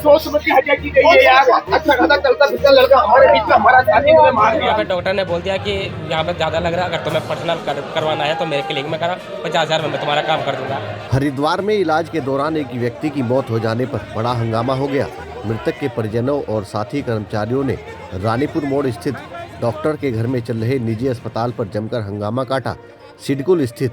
सोच समझ के हत्या की गई है यार। अच्छा खासा चलता फिरता लड़का हमारे बीच में हमारा शादी में मार दिया। यहाँ पे डॉक्टर ने बोल दिया कि यहाँ पे ज़्यादा लग रहा है, अगर तुम्हें पर्सनल करवाना है तो मेरे क्लिनिक में करा, 50,000 में मैं तुम्हारा काम कर दूंगा। हरिद्वार में इलाज के दौरान एक व्यक्ति की मौत हो जाने पर बड़ा हंगामा हो गया। मृतक के परिजनों और साथी कर्मचारियों ने रानीपुर मोड़ स्थित डॉक्टर के घर में चल रहे निजी अस्पताल पर जमकर हंगामा काटा। सिडकुल स्थित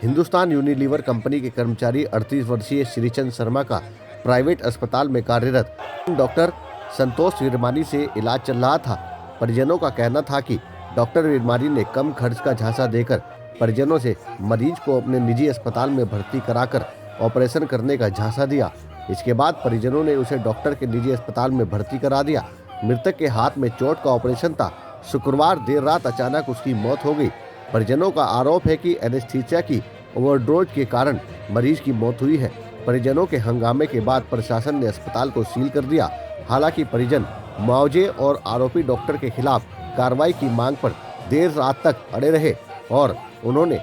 हिंदुस्तान यूनिलीवर कंपनी के कर्मचारी 38 वर्षीय श्रीचंद शर्मा का प्राइवेट अस्पताल में कार्यरत डॉक्टर संतोष विरमानी से इलाज चल रहा था। परिजनों का कहना था कि डॉक्टर विरमानी ने कम खर्च का झांसा देकर परिजनों से मरीज को अपने निजी अस्पताल में भर्ती कराकर ऑपरेशन करने का झांसा दिया। इसके बाद परिजनों ने उसे डॉक्टर के निजी अस्पताल में भर्ती करा दिया। मृतक के हाथ में चोट का ऑपरेशन था। शुक्रवार देर रात अचानक उसकी मौत हो गई। परिजनों का आरोप है कि एनेस्थीसिया की ओवरडोज के कारण मरीज की मौत हुई है। परिजनों के हंगामे के बाद प्रशासन ने अस्पताल को सील कर दिया। हालांकि परिजन मुआवजे और आरोपी डॉक्टर के खिलाफ कार्रवाई की मांग पर देर रात तक अड़े रहे और उन्होंने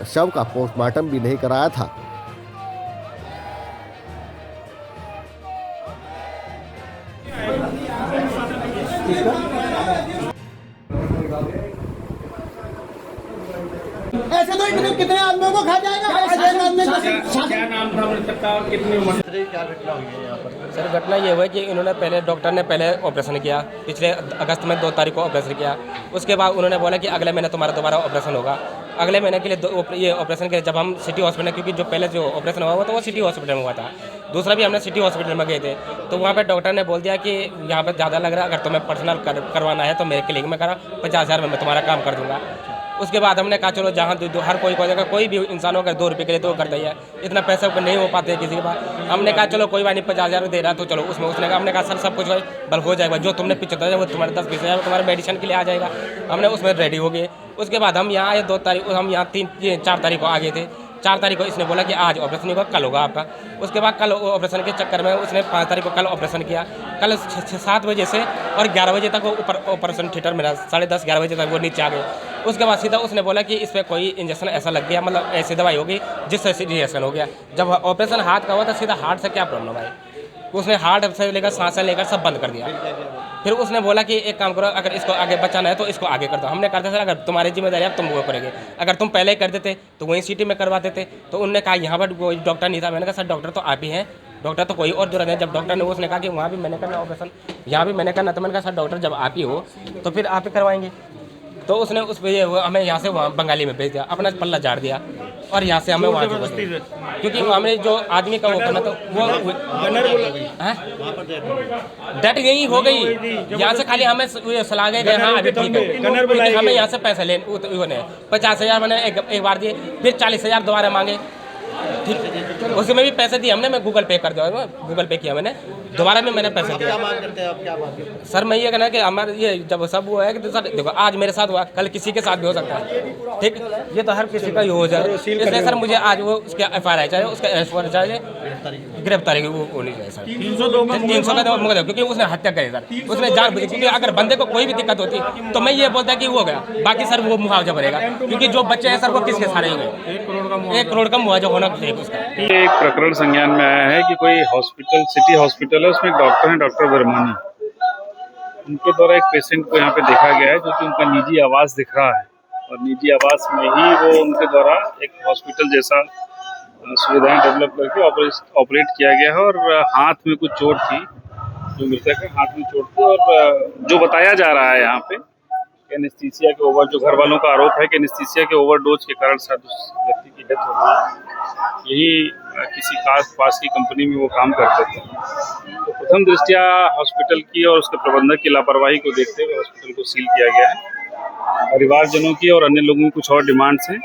शव का पोस्टमार्टम भी नहीं कराया था। ऐसे तो कितने आदमियों को खा जाएगा। क्या नाम था मृतक का और कितनी उम्र? क्या घटना हुई है यहाँ पर? सर घटना ये हुआ कि इन्होंने डॉक्टर ने पहले ऑपरेशन किया, पिछले अगस्त में 2 तारीख को ऑपरेशन किया। उसके बाद उन्होंने बोला कि अगले महीने तुम्हारा दोबारा ऑपरेशन होगा। अगले महीने के लिए ये ऑपरेशन के जब हम सिटी हॉस्पिटल, क्योंकि जो पहले जो ऑपरेशन हुआ था वो सिटी हॉस्पिटल में हुआ था, दूसरा भी हमने सिटी हॉस्पिटल में गए थे, तो वहाँ पे डॉक्टर ने बोल दिया कि यहाँ पे ज़्यादा लग रहा है, अगर तुम्हें पर्सनल करवाना है तो मेरे क्लिनिक में करा, 50,000 में मैं तुम्हारा काम कर दूंगा। उसके बाद हमने कहा चलो जहाँ हर कोई को जगह कोई भी इंसान अगर 2 रुपये के लिए तो करता ही है, इतना पैसा नहीं हो पाते किसी के पास। हमने कहा चलो कोई बात नहीं, 50,000 दे रहा तो चलो उसमें उसने कहा, हमने कहा सर सब कुछ भाई बल हो जाएगा, जो तुमने 75,000 वो तुम्हारे 10-20,000 तुम्हारे मेडिसिन के लिए आ जाएगा। हमने उसमें रेडी हो गए। उसके बाद हम यहाँ आए 2 तारीख, हम यहाँ 4 तारीख को आ गए थे। 4 तारीख को इसने बोला कि आज ऑपरेशन होगा, कल होगा आपका। उसके बाद कल ऑपरेशन के चक्कर में उसने 5 तारीख को कल ऑपरेशन किया। कल 7 बजे से और 11 बजे तक वो ऊपर ऑपरेशन थिएटर में, 10:30-11 बजे तक वो नीचे आ गए। उसके बाद सीधा उसने बोला कि इस पर कोई इंजेक्शन ऐसा लग गया, मतलब ऐसी दवाई होगी जिससे रिएक्शन हो गया। जब ऑपरेशन हाथ का हुआ था सीधा हार्ट से क्या प्रॉब्लम आई, उसने हार्ट से लेकर सांसें लेकर सब बंद कर दिया। फिर उसने बोला कि एक काम करो, अगर इसको आगे बचाना है तो इसको आगे कर दो। हमने कहा था सर अगर तुम्हारी जिम्मेदारी है तुम वो करेंगे, अगर तुम पहले ही कर देते तो वहीं सिटी में करवा देते। तो उन्होंने कहा यहाँ पर कोई डॉक्टर नहीं था। मैंने कहा सर डॉक्टर तो आप ही हैं, डॉक्टर तो कोई और जरूरत है। जब डॉक्टर ने उसने कहा कि वहाँ भी मैंने करना ऑपरेशन, यहाँ भी मैंने करना, तो मैंने कहा सर डॉक्टर जब आप ही हो तो फिर आप ही करवाएंगे। तो उसने उस पर हमें यहाँ से वहाँ बंगाली में भेज दिया, अपना पल्ला झाड़ दिया और यहाँ से हमें वहाँ, क्योंकि हमें जो आदमी का वो करना तो वो डेट यही हो गई। यहाँ से खाली हमें सलाह गए हाँ अभी ठीक है, हमें यहाँ से पैसे ले 50,000 मैंने एक बार दिए, फिर 40,000 दोबारा मांगे। ठीक, उसमें भी पैसे दिए हमने, मैं गूगल पे कर दिया, गूगल पे किया मैंने, दोबारा में मैंने पैसे दिया। सर मैं ये कहना कि हमारे ये जब सब वो है कि सर देखो आज मेरे साथ हुआ, कल किसी के साथ भी हो सकता है। ठीक, ये तो हर किसी का ही हो जाए, इसलिए सर मुझे आज वो उसके FIR चाहिए, उसका अरेस्ट वारंट चाहिए, गिरफ्तारी वो होनी चाहिए सर। 300 का मुकदमा, क्योंकि उसने हत्या करी सर, उसने जानबूझ, क्योंकि अगर बंदे को कोई भी दिक्कत होती तो मैं ये बोलता कि वो हो गया, बाकी सर वो मुआवजा भरेगा, क्योंकि जो बच्चे हैं सर वो किसके सारे हो गए, 1 करोड़ का मुआवजा होना चाहिए उसका। एक प्रकरण संज्ञान में आया है कि कोई हॉस्पिटल, सिटी हॉस्पिटल है, उसमें डॉक्टर हैं डॉक्टर विरमानी, उनके द्वारा एक पेशेंट को यहाँ पे देखा गया है जो कि उनका निजी आवास दिख रहा है, और निजी आवास में ही वो उनके द्वारा एक हॉस्पिटल जैसा सुविधाएं डेवलप करके ऑपरेट किया गया है। और हाथ में कुछ चोट थी, जो मृतक है हाथ में चोट थी, और जो बताया जा रहा है यहाँ पे एनेस्थीसिया के जो घर वालों का आरोप है कि एनेस्थीसिया के ओवरडोज के कारण शायद उस व्यक्ति की डेथ हो गई। यही किसी खास पास की कंपनी में वो काम करते थे। तो प्रथम दृष्टया हॉस्पिटल की और उसके प्रबंधक की लापरवाही को देखते हुए हॉस्पिटल को सील किया गया है। परिवारजनों की और अन्य लोगों की कुछ और डिमांड्स हैं,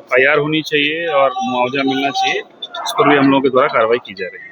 FIR होनी चाहिए और मुआवजा मिलना चाहिए, इस पर भी हम लोगों के द्वारा कार्रवाई की जा रही है।